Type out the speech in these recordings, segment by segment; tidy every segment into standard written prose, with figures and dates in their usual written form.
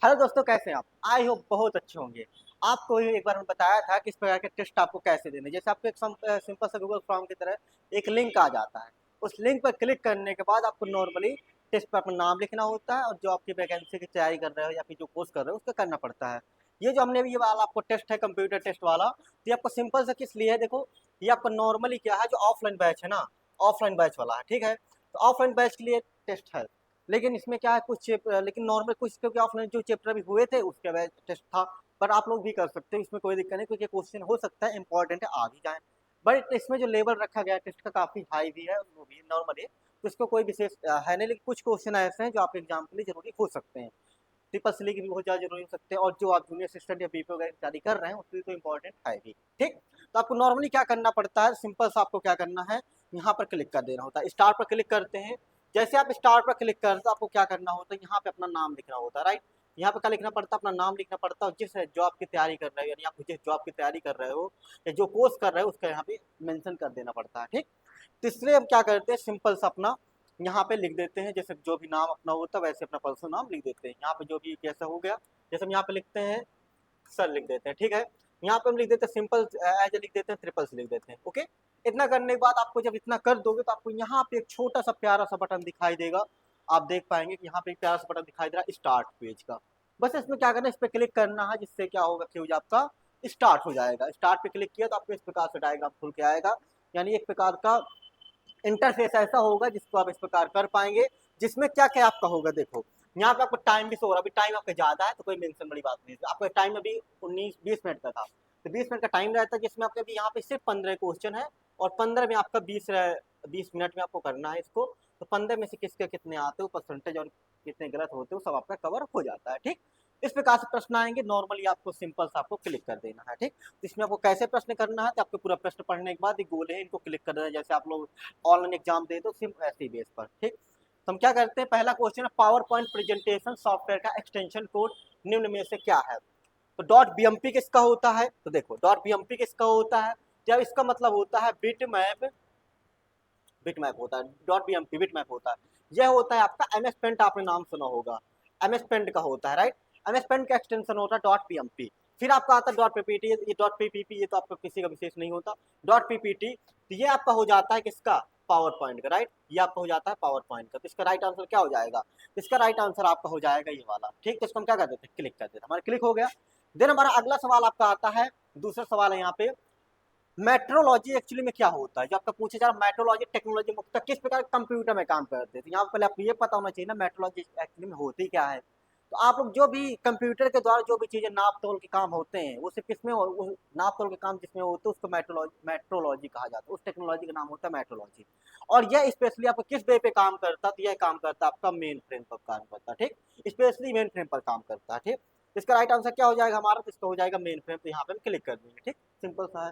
Hello दोस्तों, कैसे हैं आप? आई होप बहुत अच्छे होंगे। आपको ही एक बार मैंने बताया था कि इस प्रकार के टेस्ट आपको कैसे देने। जैसे आपको एक सिंपल सा गूगल फॉर्म की तरह एक लिंक आ जाता है। उस लिंक पर क्लिक करने के बाद आपको नॉर्मली टेस्ट पर अपना नाम लिखना होता है और जो आपकी वैकेंसी की तैयारी कर रहे हो या फिर जो कोर्स कर रहे हो उसका करना पड़ता है। ये जो हमने ये वाला आपको टेस्ट है कंप्यूटर टेस्ट वाला, तो ये आपको सिंपल सा किस लिए है देखो। ये आपको नॉर्मली क्या है, जो ऑफलाइन बैच है ना, ऑफलाइन बैच वाला है, ठीक है। तो ऑफलाइन बैच के लिए टेस्ट है। लेकिन इसमें क्या है, लेकिन नॉर्मल कुछ क्योंकि ऑफलाइन जो चैप्टर अभी हुए थे उसके बाद टेस्ट था। पर आप लोग भी कर सकते हैं, इसमें कोई दिक्कत नहीं, क्योंकि क्वेश्चन हो सकता है इंपॉर्टेंट है आ भी जाए। बट इसमें जो लेवल रखा गया है टेस्ट का काफ़ी हाई भी है, वो भी नॉर्मली, तो इसको कोई विशेष है नहीं। लेकिन कुछ क्वेश्चन ऐसे हैं जो आपके एग्जाम के लिए जरूरी हो सकते हैं। ट्रिपल सी की भी बहुत ज़्यादा जरूरी हो सकते हैं, और जो आप जूनियर असिस्टेंट या बीपीओ वगैरह की तैयारी कर रहे हैं उसके लिए तो इंपॉर्टेंट है भी। ठीक, तो आपको नॉर्मली क्या करना पड़ता है, सिंपल सा आपको क्या करना है, यहाँ पर क्लिक कर देना होता है। स्टार्ट पर क्लिक करते हैं। जैसे आप स्टार्ट पर क्लिक करते हो आपको क्या करना होता है, यहाँ पे अपना नाम लिखना होता है, राइट। यहाँ पे क्या लिखना पड़ता है, अपना नाम लिखना पड़ता है। जिस जॉब की तैयारी कर रहे हो, यानी आप जिस जॉब की तैयारी कर रहे हो या जो कोर्स कर रहे हो उसका यहाँ पे मेंशन कर देना पड़ता है। ठीक, तो इसलिए हम क्या करते हैं, सिंपल सा अपना यहाँ पे लिख देते हैं। जैसे जो भी नाम अपना होता है वैसे अपना पर्सनल नाम लिख देते हैं। यहाँ पे जो भी कैसा हो गया, जैसे हम यहाँ पे लिखते हैं सर लिख देते हैं, ठीक है। यहाँ पे हम लिख देते हैं सिंपल एज लिख देते हैं, ट्रिपल से लिख देते हैं, ओके। इतना करने के बाद आपको जब इतना कर दोगे तो आपको यहाँ पे एक छोटा सा प्यारा सा बटन दिखाई देगा। आप देख पाएंगे कि यहाँ पे एक प्यारा सा बटन दिखाई दे रहा है स्टार्ट पेज का। बस इसमें क्या करना है, इस पर क्लिक करना है, जिससे क्या होगा, फ्यूज आपका स्टार्ट हो जाएगा। स्टार्ट पे क्लिक किया तो आपको इस प्रकार से डायग्राम खुल के आएगा। यानी एक प्रकार का इंटरफेस ऐसा होगा जिसको आप इस प्रकार कर पाएंगे, जिसमें क्या क्या आपका होगा देखो। यहाँ पे आपको टाइम भी शो हो रहा है। अभी टाइम आपका ज्यादा है तो कोई मेंशन बड़ी बात नहीं है। आपका टाइम अभी 19-20 मिनट का था, तो 20 मिनट का टाइम रहता है, जिसमें आपके अभी यहाँ पे सिर्फ 15 क्वेश्चन है, और 15 में आपका 20 मिनट में आपको करना है इसको। तो 15 में से किसके कितने आते हो परसेंटेज और कितने गलत होते हो सब आपका कवर हो जाता है। ठीक, इस प्रकार से प्रश्न आएंगे। नॉर्मली आपको सिंपल सा आपको क्लिक कर देना है। ठीक, तो इसमें आपको कैसे प्रश्न करना है, तो आपको पूरा प्रश्न पढ़ने के बाद ये गोल है, इनको क्लिक कर देना। जैसे आप लोग ऑनलाइन एग्जाम दे दो सिर्फ ऐसे बेस पर। ठीक, तो हम क्या करते हैं, पहला क्वेश्चन है पावर पॉइंट प्रेजेंटेशन सॉफ्टवेयर का एक्सटेंशन कोड निम्न में से क्या है। तो डॉट बीएमपी किसका होता है, तो देखो डॉट बीएमपी किसका होता है, जब इसका मतलब होता है बिट मैप। बिट मैप होता है डॉट बीएमपी, बिट मैप होता है। यह होता है आपका एमएस पेंट, आपने नाम सुना होगा, एमएस पेंट का होता है, राइट। एमएस पेंट का एक्सटेंशन होता है डॉट बीएमपी। फिर आपका आता है डॉट पीपीटी, ये डॉट पीपीपी ये तो आपका किसी का विशेष नहीं होता। डॉट पीपीटी, तो ये आपका हो जाता है किसका, पावर पॉइंट का, राइट। ये आपका हो जाता है पावर पॉइंट का। तो इसका राइट आंसर क्या हो जाएगा, इसका राइट आंसर आपका हो जाएगा ये वाला। ठीक, तो इसको हम क्या कर देते हैं, क्लिक कर देते हैं, हमारा क्लिक हो गया। देन हमारा अगला सवाल आपका आता है, दूसरा सवाल है यहाँ पे, मेट्रोलॉजी एक्चुअली में क्या होता है। जो आपका पूछे जा रहा है मेट्रोलॉजी टेक्नोलॉजी मुख्यतः किस प्रकार कंप्यूटर में काम करते हैं, तो यहाँ पहले आपको ये पता होना चाहिए ना मेट्रोलॉजी एक्चुअली में होती क्या है। तो आप लोग जो भी कंप्यूटर के द्वारा जो भी चीजें नाप तोल के काम होते हैं वो सिर्फ किसमें नाप तोल के काम जिसमें होते हैं उसको मेट्रोलॉजी कहा जाता है। उस टेक्नोलॉजी का नाम होता है मेट्रोलॉजी। और यह स्पेशली आपको किस वे पे काम करता है, तो यह काम करता है आपका मेन फ्रेम पर काम करता है। ठीक, स्पेशली मेन फ्रेम पर काम करता है। ठीक, इसका राइट आंसर क्या हो जाएगा हमारा, तो इसका हो जाएगा मेन फ्रेम। तो यहाँ पे हम क्लिक कर देंगे। ठीक, सिंपल सा है।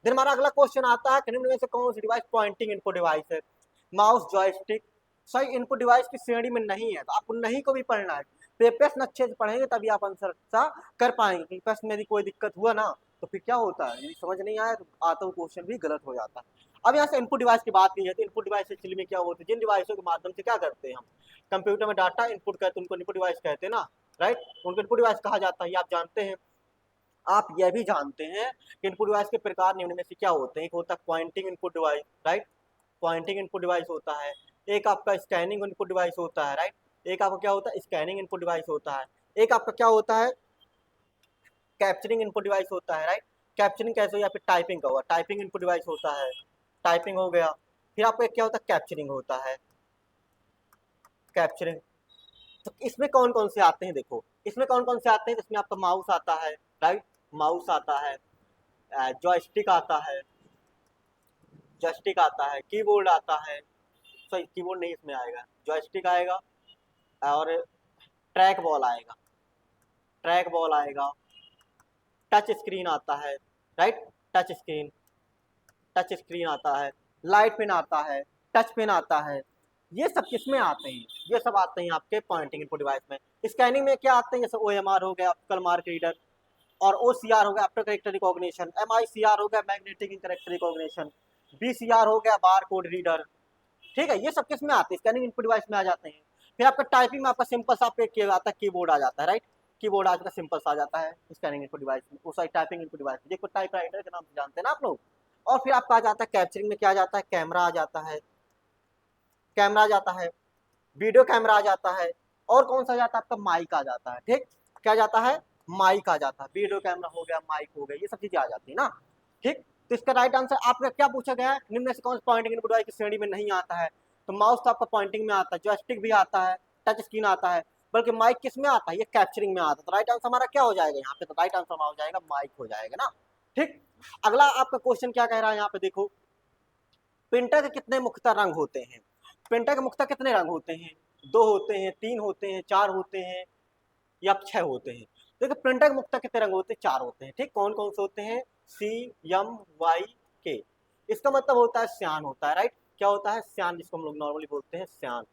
फिर हमारा अगला क्वेश्चन आता है, निम्न में से कौन सी डिवाइस पॉइंटिंग इनपुट डिवाइस है। Mouse, joystick. सही इनपुट डिवाइस की श्रेणी में नहीं है, तो आपको नहीं को भी पढ़ना है। प्रश्न अच्छे से पढ़ेंगे तभी आप आंसर सा कर पाएंगे, क्योंकि प्रश्न में यदि कोई दिक्कत हुआ ना तो फिर क्या होता है, यदि समझ नहीं आया तो आता हुआ क्वेश्चन भी गलत हो जाता है। अब यहाँ से इनपुट डिवाइस की बात की है, तो इनपुट डिवाइस एक्चुअली में क्या होती है, जिन डिवाइसों के माध्यम से क्या करते हैं हम कंप्यूटर में डाटा इनपुट करते हैं उनको इनपुट डिवाइस कहते हैं ना, राइट। उनको इनपुट डिवाइस कहा जाता है, ये आप जानते हैं। आप यह भी जानते हैं कि इनपुट डिवाइस के प्रकार निम्न में से क्या होते हैं। एक होता है pointing input device, right, pointing input device होता है। एक आपका स्कैनिंग इनपुट डिवाइस होता है, राइट। एक आपका क्या होता है, स्कैनिंग इनपुट डिवाइस होता है। एक आपका क्या होता है, कैप्चरिंग इनपुट डिवाइस होता है, राइट। कैप्चरिंग कैसे हो, या फिर टाइपिंग का हुआ, टाइपिंग इनपुट डिवाइस होता है, टाइपिंग हो गया। फिर आपको एक क्या होता है, कैप्चरिंग होता है, कैप्चरिंग। तो इसमें कौन कौन से आते हैं देखो, इसमें कौन कौन से आते हैं, जिसमें आपका माउस आता है, राइट, माउस आता है, जॉयस्टिक आता है, जॉयस्टिक आता है, कीबोर्ड आता है। सॉरी कीबोर्ड नहीं इसमें आएगा, जॉयस्टिक आएगा, और ट्रैक बॉल आएगा, ट्रैक बॉल आएगा, टच स्क्रीन आता है, right, touch screen, touch screen आता है, लाइट पेन आता है, टच पेन आता है। ये सब किसमें आते हैं, ये सब आते हैं आपके पॉइंटिंग इनपुट डिवाइस में। स्कैनिंग में क्या आते हैं, जैसे OMR हो गया, ऑप्टिकल मार्क रीडर, और OCR हो गया, आफ्टर करेक्टर रिकॉग्निशन, MICR हो गया, मैग्नेटिक करेक्टर रिकॉग्निशन, BCR हो गया, बार कोड रीडर। ठीक है, ये सब किस में आते हैं, स्कैनिंग इनपुट डिवाइस में आ जाते हैं। फिर आपका टाइपिंग में आपका सिंपल सा आपका आता है कीबोर्ड आ जाता है, राइट। कीबोर्ड आज का सिंपल सा आ जाता है स्कैनिंग इनपुट डिवाइस में, वो सॉरी टाइपिंग इनपुट डिवाइस जिसको टाइपराइटर के नाम से जानते हैं ना आप लोग। और फिर आपका आ जाता है कैप्चरिंग में, क्या आ जाता है, कैमरा आ जाता है, कैमरा आ जाता है, वीडियो कैमरा आ जाता है, और कौन सा आ जाता है आपका माइक आ जाता है। ठीक, क्या जाता है, माइक आ जाता है, वीडियो कैमरा हो गया, माइक हो गया, ये सब चीजें आ जाती है ना। ठीक, तो इसका राइट आंसर आपका क्या पूछा गया है, निम्न में से कौन सा पॉइंटिंग इनपुट डिवाइस की श्रेणी में नहीं आता है। तो माउस तो आपका पॉइंटिंग में आता है, जॉयस्टिक भी आता है, टच स्क्रीन आता है, बल्कि माइक किस में आता है, ये कैप्चरिंग में आता है। तो राइट आंसर हमारा क्या हो जाएगा यहाँ पे, तो राइट आंसर हमारा हो जाएगा माइक हो जाएगा ना। ठीक, अगला आपका क्वेश्चन क्या कह रहा है यहाँ पे देखो, प्रिंटर के कितने मुख्यतः रंग होते हैं। प्रिंटर के मुख्यतः कितने रंग होते हैं, 2 होते हैं, 3 होते हैं, 4 होते हैं, या 6 होते हैं। देखिए प्रिंटर के मुख्यतः कितने रंग होते हैं, 4 होते हैं। ठीक, कौन कौन से होते हैं, CMYK। इसका मतलब होता है श्यान होता है, राइट, क्या होता है, श्यान, जिसको हम लोग नॉर्मली बोलते हैं श्यान।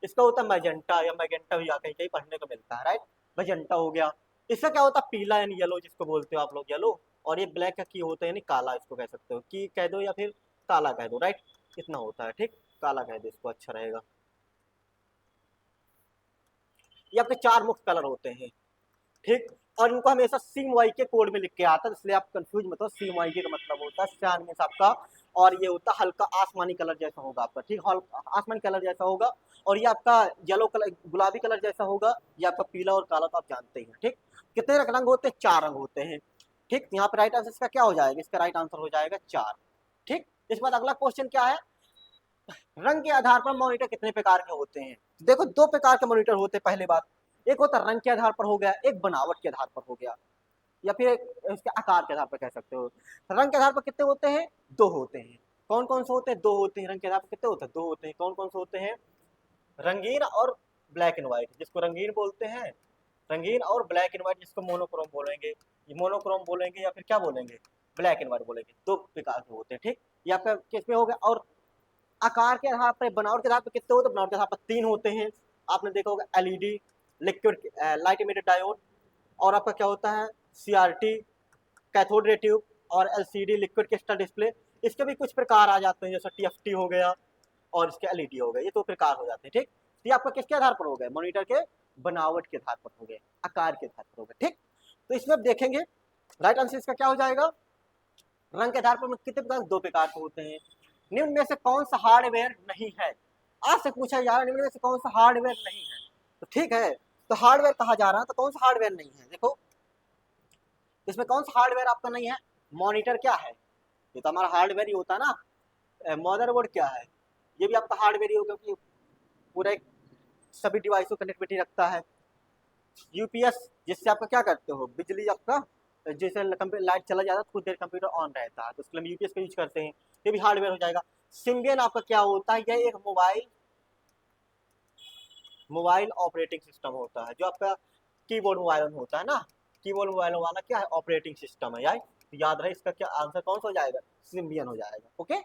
इसका होता है मैजेंटा, या मैजेंटा भी कहीं कहीं पढ़ने को मिलता है, राइट, मैजेंटा हो गया। इसका क्या होता है, पीला यानी येलो, जिसको बोलते हो आप लोग येलो। और ये ब्लैक का की होता है यानी काला, इसको कह सकते हो, की कह दो या फिर काला कह दो, राइट, इतना होता है। ठीक, काला कह दो इसको, अच्छा रहेगा। ये आपके 4 मुख्य कलर होते हैं। ठीक, और इनको हमेशा CMYK के कोड में लिख के आता है, इसलिए आप कंफ्यूज मत हो। CMYK का मतलब होता है श्यान में आपका, और ये होता है हल्का आसमानी कलर जैसा होगा आपका। ठीक, आसमानी कलर जैसा होगा, और ये आपका येलो कलर, गुलाबी कलर जैसा होगा, ये आपका पीला और काला, तो आप जानते ही हैं। ठीक, कितने रंग होते हैं, 4 रंग होते हैं। ठीक, यहाँ पे राइट आंसर इसका क्या हो जाएगा, इसका राइट आंसर हो जाएगा 4। ठीक, इसके बाद अगला क्वेश्चन क्या है, रंग के आधार पर मॉनिटर कितने प्रकार के होते हैं। देखो 2 प्रकार के मॉनिटर होते हैं, पहले बात, एक होता है रंग के आधार पर हो गया, एक बनावट के आधार पर हो गया, या फिर इसके आकार के आधार पर कह सकते हो। रंग के आधार पर कितने होते हैं, 2 होते हैं। कौन कौन से होते हैं, 2 होते हैं। रंग के आधार पर कितने होते हैं, 2 होते हैं। कौन कौन से होते हैं, रंगीन और ब्लैक एंड व्हाइट, जिसको रंगीन बोलते हैं, रंगीन, और ब्लैक एंड व्हाइट जिसको मोनोक्रोम बोलेंगे, ये मोनोक्रोम बोलेंगे या फिर क्या बोलेंगे, ब्लैक एंड व्हाइट बोलेंगे। 2 प्रकार के होते हैं। ठीक, ये आपका किसमें हो गया। और आकार के आधार पर, बनावट के आधार पर कितने होते हैं, बनावट के आधार पर 3 होते हैं। आपने देखा होगा LED, liquid light emitted diode, और आपका क्या होता है, CRT, कैथोड रे ट्यूब, और LCD, लिक्विड क्रिस्टल डिस्प्ले। इसके भी कुछ प्रकार आ जाते हैं, जैसे TFT हो गया और इसके LED हो गए, ये 2 प्रकार हो जाते हैं। ठीक, ये आपका किसके आधार पर हो गए, मॉनिटर के बनावट के आधार पर हो गए, आकार के आधार पर हो गए। ठीक, तो इसमें आप देखेंगे राइट आंसर इसका क्या हो जाएगा, रंग के आधार पर कितने प्रकार, 2 प्रकार के होते हैं। निम्न में से कौन सा हार्डवेयर नहीं है, आज से पूछा जा रहा है निम्न में से कौन सा हार्डवेयर नहीं है। तो ठीक है, तो हार्डवेयर कहा जा रहा है, तो कौन सा हार्डवेयर नहीं है, देखो इसमें कौन सा हार्डवेयर आपका नहीं है, मॉनिटर क्या है, ये तो हमारा हार्डवेयर ही होता है ना। मदरबोर्ड क्या है, ये भी आपका हार्डवेयर ही होगा, क्योंकि पूरा एक सभी डिवाइस को कनेक्टिविटी रखता है। UPS, जिससे आपका क्या करते हो, बिजली आपका जैसे लाइट चला जाता है तो कुछ देर कंप्यूटर ऑन रहता है, तो उसके लिए UPS का यूज करते हैं, ये भी हार्डवेयर हो जाएगा। सिम्बियन आपका क्या होता है, यह एक मोबाइल ऑपरेटिंग सिस्टम होता है, जो आपका कीबोर्ड मोबाइल में होता है ना, कीबोर्ड मोबाइल वाला क्या है, ऑपरेटिंग सिस्टम है यार। तो याद रहे इसका क्या आंसर कौन सा हो जाएगा, सिम्बियन हो जाएगा। ओके,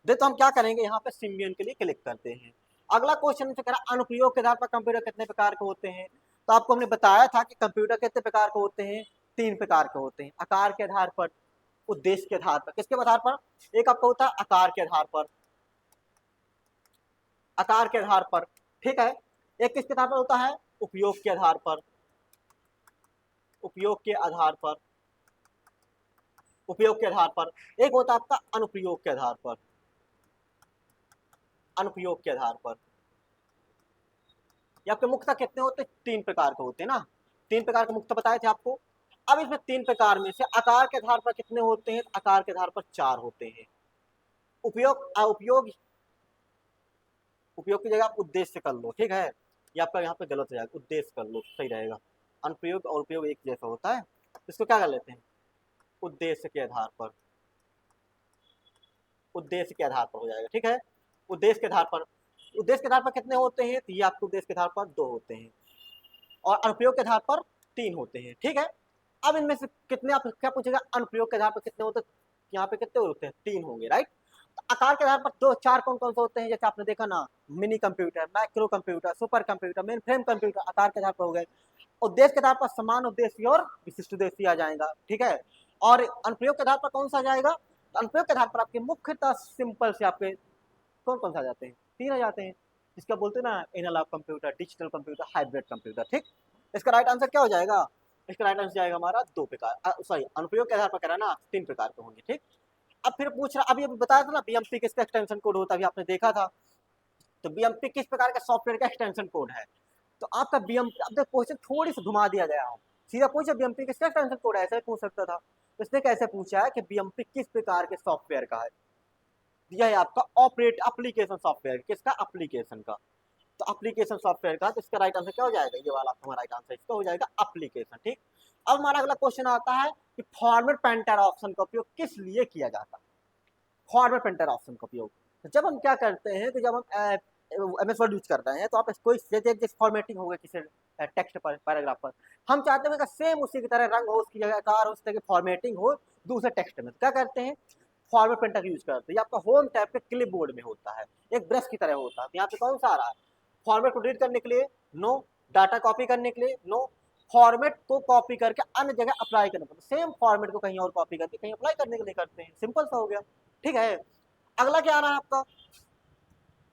तो हम क्या करेंगे, यहाँ पे सिम्बियन के लिए क्लिक करते हैं। अगला क्वेश्चन से करा, अनुप्रयोग के आधार पर कंप्यूटर कितने प्रकार के होते हैं। तो आपको हमने बताया था कि कंप्यूटर कितने प्रकार के होते हैं, 3 प्रकार के होते हैं, आकार के आधार पर, उद्देश्य के आधार पर। किसके आधार पर, एक आपका होता है आकार के आधार पर, आकार के आधार पर, ठीक है। एक किसके आधार पर होता है, उपयोग के आधार पर, उपयोग के आधार पर, उपयोग के आधार पर। एक होता है आपका अनुप्रयोग के आधार पर, अनुप्रयोग के आधार पर। ये आपके मुख्यतः कितने होते हैं, 3 प्रकार के होते हैं ना, 3 प्रकार के मुख्यतः बताए थे आपको। अब इसमें 3 प्रकार में से आकार के आधार पर कितने होते हैं, आकार के आधार पर 4 होते हैं। उपयोग, उपयोग, उपयोग की जगह आप उद्देश्य कर लो, ठीक है, ये आपका यहाँ पे गलत हो जाएगा, उद्देश्य कर लो सही रहेगा। अनुप्रयोग और उपयोग एक जैसा होता है, इसको क्या कर लेते हैं, उद्देश्य के आधार पर, उद्देश्य के आधार पर हो जाएगा, ठीक है। उद्देश्य के आधार पर, उद्देश्य के आधार पर कितने होते हैं, तो ये आपके उद्देश्य के आधार पर 2 होते हैं, और अनुप्रयोग के आधार पर 3 होते हैं, ठीक है। अब इनमें से कितने, आप क्या पूछेगा, अनुप्रयोग के आधार पर कितने होते हैं, यहाँ पे कितने होते हैं, 3 होंगे, राइट। तो आकार के आधार पर 2 4 कौन कौन से होते हैं, जैसे आपने देखा ना, mini computer, micro computer, super computer, main frame computer, आकार के आधार पर हो गए। उद्देश्य के आधार पर समान उद्देश्य और विशिष्ट उद्देश्य आ जाएगा, ठीक है। और अनुप्रयोग के आधार पर कौन सा आ जाएगा, तो अनुप्रयोग के आधार पर आपके मुख्यतः सिंपल से आपके कौन कौन से आ जाते हैं, 3 आ जाते हैं, जिसका बोलते हैं ना analogue computer, digital computer, hybrid computer, ठीक। इसका राइट आंसर क्या हो जाएगा, इसका राइट आंसर जाएगा हमारा 2 प्रकार, सॉरी अनुप्रयोग के आधार पर करा ना 3 प्रकार के होंगे, ठीक। अब फिर पूछ रहा, अभी बताया था ना बीएमपी किसका एक्सटेंशन कोड होता है, अभी आपने देखा था। तो बीएमपी किस प्रकार का सॉफ्टवेयर का एक्सटेंशन कोड है। तो आपका बीएमपी, अब देखो क्वेश्चन थोड़ी सी घुमा दिया गया हो, सीधा पूछा बीएमपी किसका एक्सटेंशन कोड है, ऐसा ही पूछ सकता था। तो इसने कैसे पूछा है कि बीएमपी किस प्रकार के सॉफ्टवेयर का है। यह है आपका ऑपरेट एप्लीकेशन सॉफ्टवेयर, किसका, एप्लीकेशन का। तो एप्लीकेशन सॉफ्टवेयर का, तो इसका राइट आंसर क्या हो जाएगा, ये वाला हमारा राइट आंसर इसका हो जाएगा एप्लीकेशन, ठीक। अब हमारा अगला क्वेश्चन आता है कि फॉर्मेट पेंटर ऑप्शन का उपयोग किस लिए किया जाता है। फॉर्मेट पेंटर ऑप्शन का उपयोग, तो जब हम क्या करते हैं, तो जब हम एमएस वर्ड यूज कर रहे हैं, तो आप कोई जैसे फॉर्मेटिंग होगा किसी टेक्स्ट पर, पैराग्राफ पर, हम चाहते हैं कि सेम उसी की तरह रंग हो, उसकी जगह आकार, उस तरह की फॉर्मेटिंग हो दूसरे टेक्स्ट में, क्या करते हैं, फॉर्मेट पेंटर यूज करते हैं। ये आपका होम टैब के क्लिप बोर्ड में होता है, एक ब्रश की तरह होता है। यहाँ पे कौन सा आ रहा है, फॉर्मेट को रीड करने के लिए नो, डाटा कॉपी करने के लिए नो, फॉर्मेट को कॉपी करके अन्य जगह अप्लाई करने के, सेम फॉर्मेट को कहीं और कॉपी करके कहीं अप्लाई करने के लिए करते हैं, सिंपल सा हो गया, ठीक है। अगला क्या आ रहा है आपका,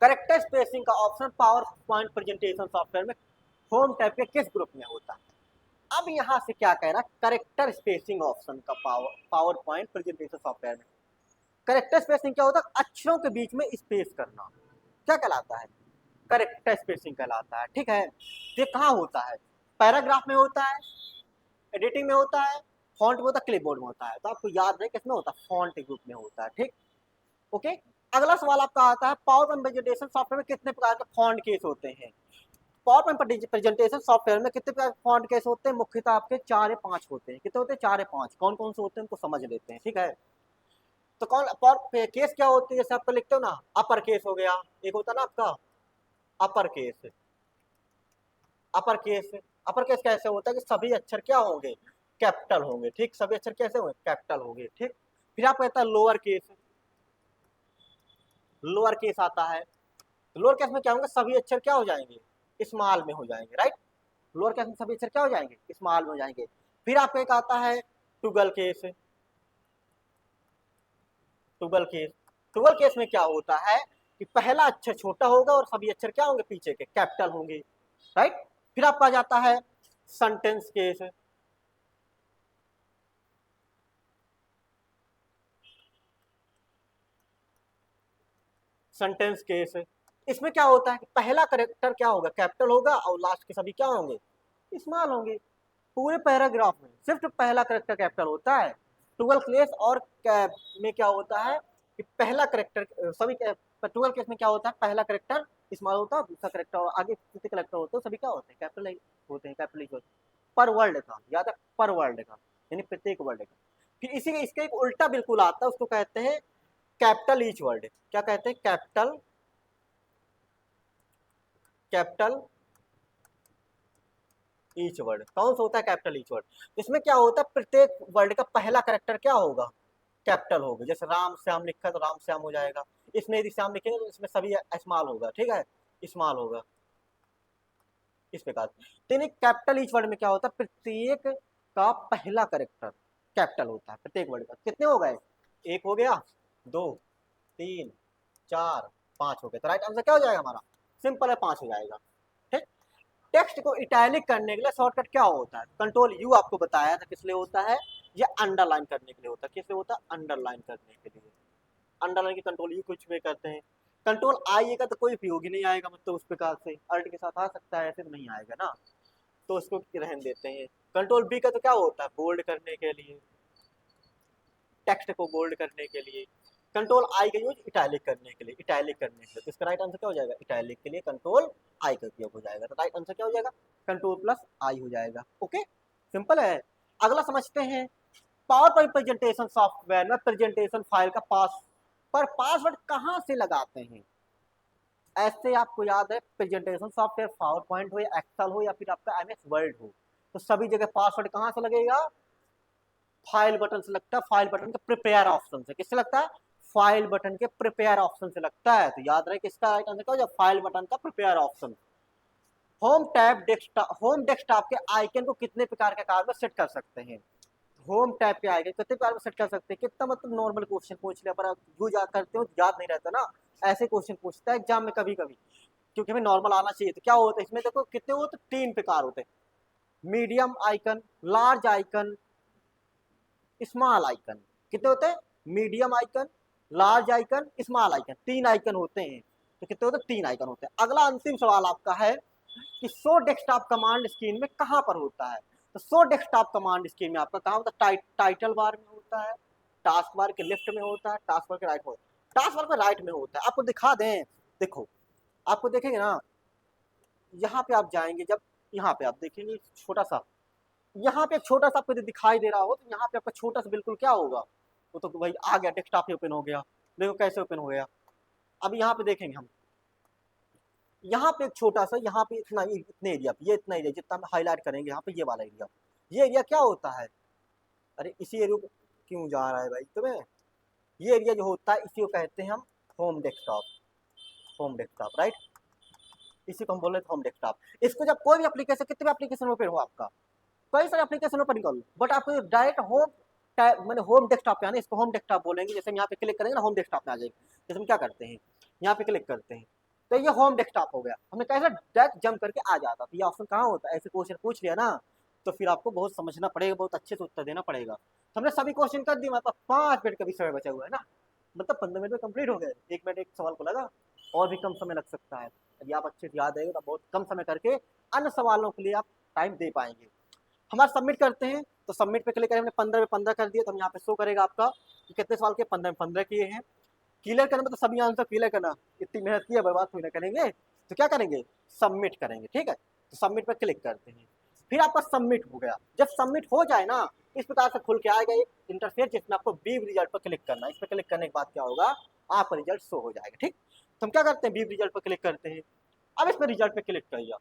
करेक्टर स्पेसिंग का option power point presentation software में होम टैब के किस ग्रुप में होता है। अब यहां से क्या कह रहा है, करेक्टर स्पेसिंग ऑप्शन का पावर पॉइंट प्रेजेंटेशन सॉफ्टवेयर में करेक्टर स्पेसिंग क्या होता है, अक्षरों के बीच में स्पेस करना, क्या कहलाता है, करेक्टर स्पेसिंग कहलाता है, ठीक है। ये कहाँ होता है, पैराग्राफ में होता है, एडिटिंग में होता है, फॉन्ट में होता है, क्लिपबोर्ड में होता है। तो आपको याद है किसमें होता है, फॉन्ट ग्रुप में होता है, ठीक, ओके। अगला सवाल आपका आता है पावर पॉइंट प्रेजेंटेशन सॉफ्टवेयर में कितने प्रकार के फॉन्ट केस होते हैं। पावर पॉइंट प्रेजेंटेशन सॉफ्टवेयर में कितने प्रकार के फॉन्ट केस होते हैं, मुख्यतः आपके 4 या 5 होते हैं। कितने होते हैं, 4 या 5। कौन कौन से होते हैं उनको समझ लेते हैं, ठीक है। तो कौन पावर केस क्या होती है, जैसे आपको लिखते हो ना, अपर केस हो गया, एक होता है ना आपका upper case. Upper case, upper case कैसे होता है कि सभी अक्षर क्या होंगे, कैपिटल होंगे, ठीक, सभी अक्षर कैसे होंगे, कैपिटल होंगे, ठीक। फिर आप कहता है लोअर केस, लोअर केस आता है, लोअर केस में क्या होंगे, सभी अक्षर क्या हो जाएंगे, स्मॉल में हो जाएंगे, राइट। लोअर केस में सभी अक्षर क्या हो जाएंगे, स्मॉल में हो जाएंगे। फिर आपका एक आता है टुगल केस, टुगल केस, टुगल केस में क्या होता है कि पहला अक्षर छोटा होगा और सभी अक्षर क्या होंगे, पीछे के कैपिटल होंगे, राइट। फिर आपका जाता है सेंटेंस केस, सेंटेंस केस, इसमें क्या होता है कि पहला करेक्टर क्या होगा, कैपिटल होगा और लास्ट के सभी क्या होंगे, स्मॉल होंगे। पूरे पैराग्राफ में सिर्फ पहला करेक्टर कैपिटल होता है। टुगल केस और में क्या होता है कि पहला करेक्टर सभी, टुगल केस में क्या होता है, पहला करेक्टर स्मॉल होता है, दूसरा करेक्टर और आगे जितने करेक्टर होते हैं सभी क्या होते हैं, कैपिटल होते हैं, कैपिटल होते हैं। पर वर्ड का याद है, पर वर्ड का यानी प्रत्येक वर्ड का। फिर इसी इसका एक उल्टा बिल्कुल आता है, उसको कहते हैं कैपिटल ईच वर्ड। क्या कहते हैं, कैपिटल, कैपिटल ईच वर्ड। कौन सा होता है, कैपिटल ईच वर्ड। इसमें क्या होता है, प्रत्येक वर्ड का पहला करेक्टर क्या होगा, कैपिटल होगा। जैसे राम श्याम लिखा है तो राम श्याम हो जाएगा, इसमें यदि श्याम लिखेंगे तो इसमें सभी स्मॉल होगा, ठीक है, स्मॉल होगा, इस प्रकार। तो कैपिटल ईच वर्ड में क्या होता है, प्रत्येक का पहला करेक्टर कैपिटल होता है, प्रत्येक वर्ड का। कितने हो गए, एक हो गया, 2, 3, 4, 5 हो गए। तो राइट आंसर क्या हो जाएगा हमारा, सिंपल है, 5 हो जाएगा, ठीक। टेक्स्ट को इटैलिक करने के लिए शॉर्टकट क्या होता है, कंट्रोल यू आपको बताया था किस लिए होता है, ये अंडरलाइन करने के लिए होता है। किस लिए होता है, अंडरलाइन करने के लिए। अंडरलाइन की कंट्रोल यू कुछ भी करते हैं। कंट्रोल आई का तो कोई उपयोग ही नहीं आएगा, मतलब उस प्रकार से अल्ट के साथ आ सकता है, ऐसे तो नहीं आएगा ना, तो उसको रहने देते हैं। कंट्रोल बी का तो क्या होता है, बोल्ड करने के लिए, टेक्स्ट को बोल्ड करने के लिए। कंट्रोल आई का यूज इटैलिक करने के लिए, इटैलिक करने के लिए। तो इसका राइट आंसर क्या हो जाएगा, इटैलिक के लिए कंट्रोल आई का उपयोग हो जाएगा। तो राइट आंसर क्या हो जाएगा, कंट्रोल प्लस आई हो जाएगा, ओके, सिंपल है। अगला समझते हैं, पावर पॉइंट प्रेजेंटेशन सॉफ्टवेयर में प्रेजेंटेशन फाइल का पासवर्ड कहाँ से लगाते हैं। ऐसे आपको याद है, प्रेजेंटेशन सॉफ्टवेयर पावर पॉइंट हो या एक्सेल हो या फिर आपका एमएस वर्ड हो, तो सभी जगह पासवर्ड कहाँ से लगेगा, फाइल बटन से लगता है, फाइल बटन के प्रिपेयर ऑप्शन से। किससे लगता है, फाइल बटन के प्रिपेयर ऑप्शन से लगता है। तो याद रहे किसका राइट आंसर क्या हो जाए, फाइल बटन का prepare option. Home tab desktop, home desktop के आइकन को कितने प्रकार के आकार में सेट कर सकते हैं। होम टैब के आइकन कितने प्रकार में सेट कर सकते हैं, कितना मतलब नॉर्मल क्वेश्चन पूछ लिया, पर आप जो याद करते हो याद नहीं रहता ना, ऐसे क्वेश्चन पूछता है एग्जाम में कभी कभी, क्योंकि हमें नॉर्मल आना चाहिए। तो क्या होता है इसमें, देखो कितने होते, 3 प्रकार होते हैं। Medium icon, large icon, small icon. कितने होते हैं? Medium icon, large icon, small icon, 3 icon होते हैं। तो कितने होते हैं? 3 आइकन होते हैं। अगला अंतिम सवाल आपका है कि शो डेस्कटॉप कमांड स्क्रीन में कहां पर होता है? तो शो डेस्कटॉप कमांड स्क्रीन में आपका कहां होता है? टाइटल बार में होता है, टास्क बार के लेफ्ट में होता है, टास्क बार के राइट में होता है। टास्क बार के राइट में होता है। आपको दिखा दें, देखो, आपको देखेंगे ना, यहाँ पे आप जाएंगे, जब यहाँ पे आप देखेंगे छोटा सा, यहाँ पे छोटा सा आपको दिखाई दे रहा हो, तो यहाँ पे आपका छोटा सा बिल्कुल क्या होगा? वो तो भाई आ गया, डेस्कटॉप ही ओपन हो गया। देखो कैसे ओपन हो गया। अब यहाँ पे देखेंगे हम, यहाँ पे एक छोटा सा, यहाँ पे इतने एरिया पे, ये इतना एरिया जितना हम हाईलाइट करेंगे, यहाँ पे ये वाला एरिया, ये एरिया क्या होता है? अरे इसी एरिया को क्यों जा रहा है भाई तुम्हें? ये एरिया जो होता है, इसी को कहते हैं हम home desktop. Home desktop, right? इसी को हम बोल रहे थे होम डेस्कटॉप। इसको जब कोई भी एप्लीकेशन, कितने भी एप्लीकेशन ओपन हो आपका, कई सारे एप्लीकेशन ओपन कर लो, बट आपको डायरेक्ट होम, मैंने होम डेस्कटॉप पे आना, इसको होम डेस्कटॉप बोलेंगे। जैसे हम यहाँ पे क्लिक करेंगे ना, होम डेस्कटॉप में आ जाएगी। जैसे हम क्या करते हैं, यहाँ पे क्लिक करते हैं, तो ये होम डेस्कटॉप हो गया। हमने कैसे डायरेक्ट जंप करके आ जाता, तो ये ऑप्शन कहाँ होता है? ऐसे क्वेश्चन पूछ लिया ना, तो फिर आपको बहुत समझना पड़ेगा, बहुत अच्छे से उत्तर देना पड़ेगा। तो हमने सभी क्वेश्चन कर दिए, हमारे पास 5 मिनट का भी समय बचा हुआ है ना, मतलब 15 मिनट में कंप्लीट हो गए। 1 मिनट एक सवाल को लगा, और भी कम समय लग सकता है। यदि आप अच्छे से याद रहेगा तो बहुत कम समय करके अन्य सवालों के लिए आप टाइम दे पाएंगे। हमारा सबमिट करते हैं, तो सबमिट पे क्लिक करें, हमने 15 में 15 कर दिया, तो हम यहाँ पे शो करेगा आपका कि कितने सवाल के 15 में 15 किए हैं। क्लियर करना मतलब सभी आंसर क्लियर करना, इतनी मेहनत की है, बर्बाद थोड़ी ना करेंगे। तो क्या करेंगे? सबमिट करेंगे, ठीक है? तो सबमिट पर क्लिक करते हैं, फिर आपका सबमिट हो गया। जब सबमिट हो जाए ना, इस प्रकार से खुल के आएगा एक इंटरफेस, जिसमें आपको व्यू रिजल्ट पर क्लिक करना है। इस पर क्लिक करने के बाद क्या होगा? आपका रिजल्ट शो हो जाएगा, ठीक? तो हम क्या करते हैं? व्यू रिजल्ट पर क्लिक करते हैं। अब इस पर रिजल्ट पे क्लिक करिए।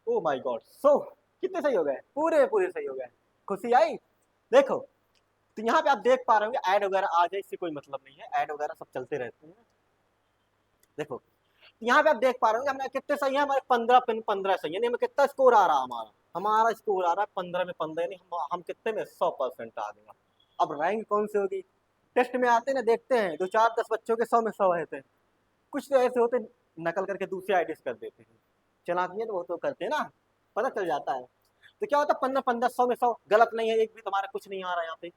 ओ माय गॉड, सो कितने सही हो गए? पूरे पूरे सही हो गए। खुशी आई? देखो, तो यहाँ पे आप देख पा रहे होंगे ऐड वगैरह आ जाए, इससे कोई मतलब नहीं है, ऐड वगैरह सब चलते रहते हैं। देखो, यहाँ पे आप देख पा रहे होंगे हमने कितने सही है, हमारे 15 सही है। हमें कितना स्कोर आ रहा? हमारा स्कोर आ रहा है 15 में 15, यानी हम कितने में 100% आ गए। अब रैंक कौन सी होगी? टेस्ट में आते ना, देखते हैं 2 4 10 बच्चों के 100 में 100 रहते हैं। कुछ तो ऐसे होते नकल करके दूसरे आईडीज कर देते हैं, चलाकी है तो वो तो करते हैं ना, पता चल जाता है। तो क्या होता है, 15 15 100 में 100 गलत नहीं है, एक भी तुम्हारा कुछ नहीं आ रहा है यहाँ पे।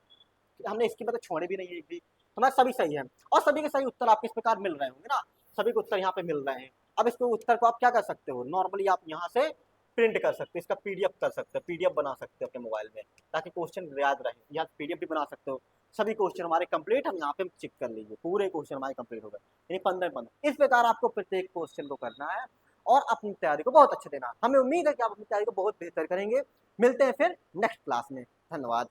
हमने इसकी मतलब छोड़े भी नहीं है एक भी, हमारे सभी सही है। और सभी के सही उत्तर आपको इस प्रकार मिल रहे होंगे ना, सभी के उत्तर यहाँ पे मिल रहे हैं। अब इसको उत्तर को आप क्या कर सकते हो? नॉर्मली आप यहाँ से प्रिंट कर सकते हो, इसका पीडीएफ कर सकते हो, पीडीएफ बना सकते हो अपने मोबाइल में, ताकि क्वेश्चन याद रहे। यहाँ पीडीएफ भी बना सकते हो। सभी क्वेश्चन हमारे कंप्लीट, हम यहाँ पे चेक कर लीजिए, पूरे क्वेश्चन हमारे कंप्लीट हो गए, यानी 15 इस प्रकार आपको प्रत्येक क्वेश्चन को करना है और अपनी तैयारी को बहुत अच्छे देना। हमें उम्मीद है कि आप अपनी तैयारी को बहुत बेहतर करेंगे। मिलते हैं फिर नेक्स्ट क्लास में। धन्यवाद।